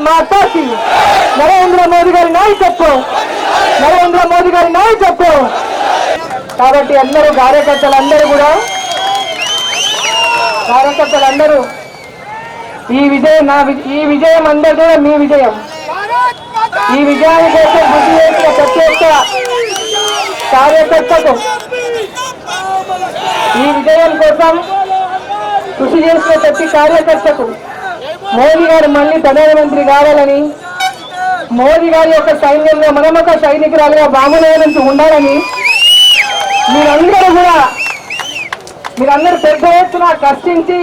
మాతా కి నరేంద్ర మోదీ గారి నాయకత్వం, నరేంద్ర మోదీ గారి నాయకత్వం. కాబట్టి అందరూ కార్యకర్తలందరూ ఈ విజయం అందరూ కూడా మీ విజయం. ఈ విజయాన్ని కోసం కృషి చేసిన ప్రతి ఒక్క కార్యకర్తకు, ఈ విజయం కోసం కృషి చేసిన ప్రతి కార్యకర్తకు మోదీ గారు మళ్ళీ ప్రధానమంత్రి కావాలని, మోదీ గారి యొక్క సైన్యంలో మనం ఒక సైనికురాలుగా బాగులేనంటూ ఉండాలని మీరందరూ పెద్ద ఎత్తున కష్టించి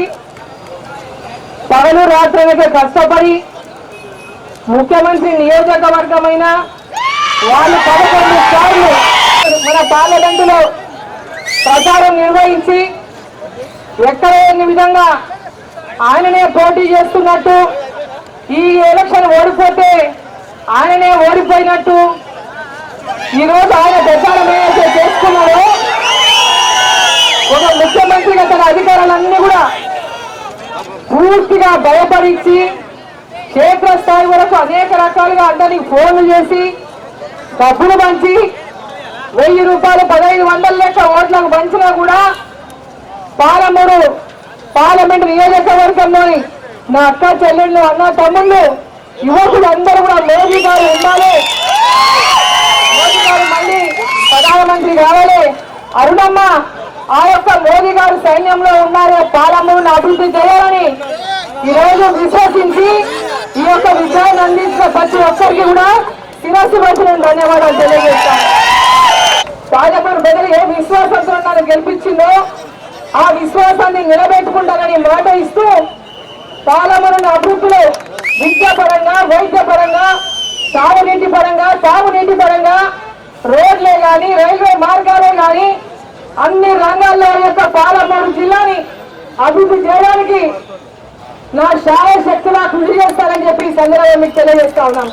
పగలు రాత్రనగా కష్టపడి ముఖ్యమంత్రి నియోజకవర్గమైన వాళ్ళు 11 సార్లు మన పార్లమెంటులో ప్రచారం నిర్వహించి ఎక్కడ లేని విధంగా ఆయననే పోటీ చేస్తున్నట్టు, ఈ ఎలక్షన్ ఓడిపోతే ఆయననే ఓడిపోయినట్టు ఈరోజు ఆయన ప్రచారం ఏదైతే చేస్తున్నారో, ఒక ముఖ్యమంత్రిగా తన అధికారులన్నీ కూడా పూర్తిగా భయపడించి క్షేత్రస్థాయి వరకు అనేక రకాలుగా అందరికి ఫోన్లు చేసి డబ్బులు పంచి 1000 రూపాయలు 1500 లెక్క ఓట్లకు పంచినా కూడా పార్లమెంట్ నియోజకవర్గంలోని నా అక్క చెల్లెళ్ళు, అన్న తమ్ముళ్ళు, యువకులు అందరూ కూడా మోదీ గారు ఉండాలి, మోదీ గారు మళ్ళీ ప్రధానమంత్రి కావాలి, అరుణమ్మ ఆ యొక్క మోదీ గారు సైన్యంలో ఉన్నారు, పాలమూరును అభివృద్ధి చేయాలని ఈరోజు విశ్వసించి ఈ యొక్క విజయాన్ని అందించిన ప్రతి ఒక్కరికి కూడా శిరస్సు వచ్చి నేను ధన్యవాదాలు తెలియజేస్తాను. పాలమూరు బదులు ఏ విశ్వాసంతో నన్ను గెలిపించిందో ఆ విశ్వాసాన్ని నిలబెట్టుకుంటానని మాట ఇస్తూ పాలమూరును అభివృద్ధిలో విద్యాపరంగా, వైద్యపరంగా, తాగునీటి పరంగా రోడ్లే కానీ, రైల్వే మార్గాలే కానీ అన్ని రంగాల్లో యొక్క పాలమూరు జిల్లాని అభివృద్ధి చేయడానికి నా శాయశక్తిగా కృషి చేస్తానని చెప్పి ఈ సందర్భంగా మీకు తెలియజేస్తా ఉన్నాను.